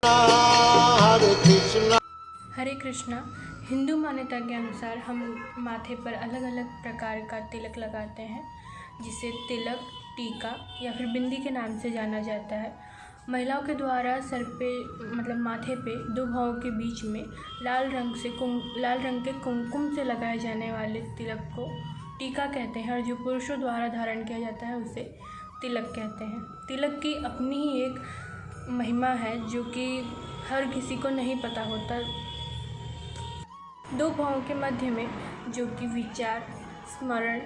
हरे कृष्णा। हिंदू मान्यता के अनुसार हम माथे पर अलग अलग प्रकार का तिलक लगाते हैं, जिसे तिलक, टीका या फिर बिंदी के नाम से जाना जाता है। महिलाओं के द्वारा सर पे माथे पे दो भावों के बीच में लाल रंग के कुमकुम से लगाए जाने वाले तिलक को टीका कहते हैं, और जो पुरुषों द्वारा धारण किया जाता है उसे तिलक कहते हैं। तिलक की अपनी ही एक महिमा है जो कि हर किसी को नहीं पता होता। दो भावों के मध्य में, जो कि विचार, स्मरण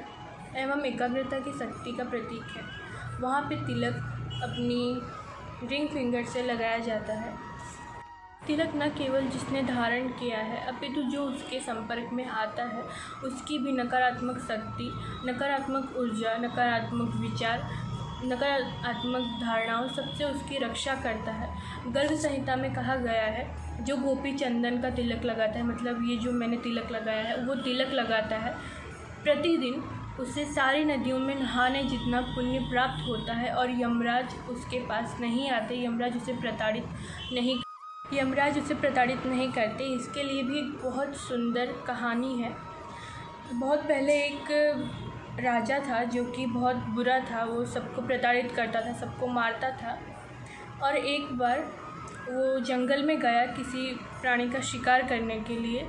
एवं एकाग्रता की शक्ति का प्रतीक है, वहाँ पे तिलक अपनी रिंग फिंगर से लगाया जाता है। तिलक न केवल जिसने धारण किया है, अपितु जो उसके संपर्क में आता है उसकी भी नकारात्मक शक्ति, नकारात्मक ऊर्जा, नकारात्मक विचार, नकारात्मक धारणाओं सबसे उसकी रक्षा करता है। गर्ग संहिता में कहा गया है, जो गोपी चंदन का तिलक लगाता है, मतलब ये जो मैंने तिलक लगाया है वो तिलक लगाता है, प्रतिदिन उसे सारी नदियों में नहाने जितना पुण्य प्राप्त होता है, और यमराज उसके पास नहीं आते, यमराज उसे प्रताड़ित नहीं करते। इसके लिए भी एक बहुत सुंदर कहानी है। बहुत पहले एक राजा था जो कि बहुत बुरा था, वो सबको प्रताड़ित करता था, सबको मारता था। और एक बार वो जंगल में गया किसी प्राणी का शिकार करने के लिए।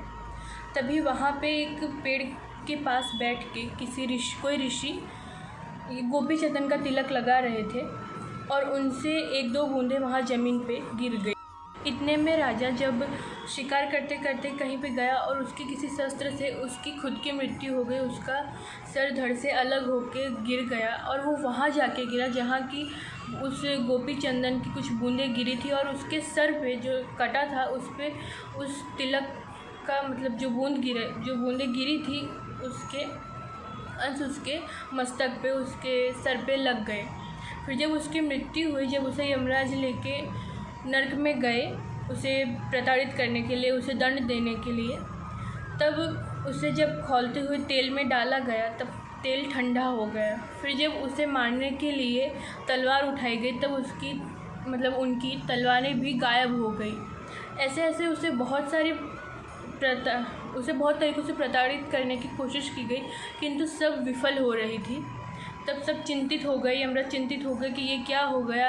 तभी वहाँ पे एक पेड़ के पास बैठ के कोई ऋषि गोपी चंदन का तिलक लगा रहे थे, और उनसे एक दो बूंदें वहाँ ज़मीन पे गिर गई। इतने में राजा जब शिकार करते करते कहीं पे गया और उसके किसी शस्त्र से उसकी खुद की मृत्यु हो गई, उसका सर धड़ से अलग होके गिर गया, और वो वहाँ जाके गिरा जहाँ की उस गोपी चंदन की कुछ बूंदें गिरी थी, और उसके सर पे जो कटा था उस पे उस तिलक का जो बूंदें गिरी थी उसके अंश उसके मस्तक पे, उसके सर पे लग गए। फिर जब उसकी मृत्यु हुई, जब उसे यमराज लेके नर्क में गए उसे प्रताड़ित करने के लिए, उसे दंड देने के लिए, तब उसे जब खौलते हुए तेल में डाला गया तब तेल ठंडा हो गया। फिर जब उसे मारने के लिए तलवार उठाई गई तब उनकी तलवारें भी गायब हो गई। ऐसे ऐसे उसे बहुत तरीक़ों से प्रताड़ित करने की कोशिश की गई, किंतु सब विफल हो रही थी। तब सब चिंतित हो गए, यमराज चिंतित हो गए कि ये क्या हो गया,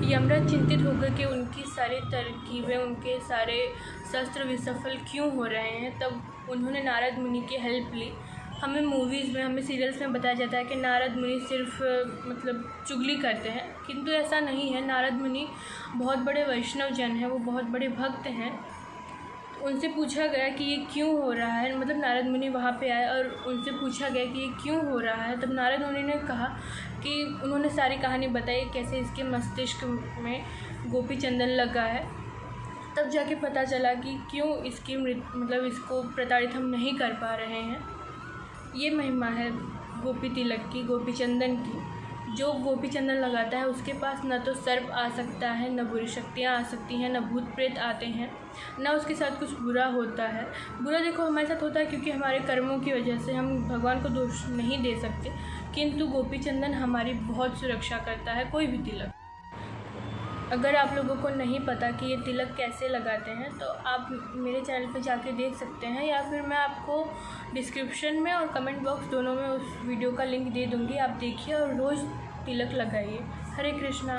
यमराज चिंतित हो गए कि उनकी सारी तरकीबें, उनके सारे शस्त्र विफल क्यों हो रहे हैं। तब उन्होंने नारद मुनि की हेल्प ली। हमें मूवीज़ में, हमें सीरियल्स में बताया जाता है कि नारद मुनि सिर्फ चुगली करते हैं, किंतु ऐसा नहीं है। नारद मुनि बहुत बड़े वैष्णव जन हैं, वो बहुत बड़े भक्त हैं। उनसे पूछा गया कि ये क्यों हो रहा है, नारद मुनि वहाँ पे आए और उनसे पूछा गया कि ये क्यों हो रहा है। तब नारद मुनि ने कहा कि उन्होंने सारी कहानी बताई कैसे इसके मस्तिष्क में गोपी चंदन लगा है। तब जाके पता चला कि क्यों इसकी इसको प्रताड़ित हम नहीं कर पा रहे हैं। ये महिमा है गोपी तिलक की, गोपी चंदन की। जो गोपी चंदन लगाता है उसके पास न तो सर्प आ सकता है, न बुरी शक्तियाँ आ सकती हैं, न भूत प्रेत आते हैं, न उसके साथ कुछ बुरा होता है। बुरा देखो हमारे साथ होता है क्योंकि हमारे कर्मों की वजह से हम भगवान को दोष नहीं दे सकते, किंतु गोपी चंदन हमारी बहुत सुरक्षा करता है। कोई भी तिलक, अगर आप लोगों को नहीं पता कि ये तिलक कैसे लगाते हैं तो आप मेरे चैनल पे जाके देख सकते हैं, या फिर मैं आपको डिस्क्रिप्शन में और कमेंट बॉक्स दोनों में उस वीडियो का लिंक दे दूँगी। आप देखिए और रोज़ तिलक लगाइए। हरे कृष्णा।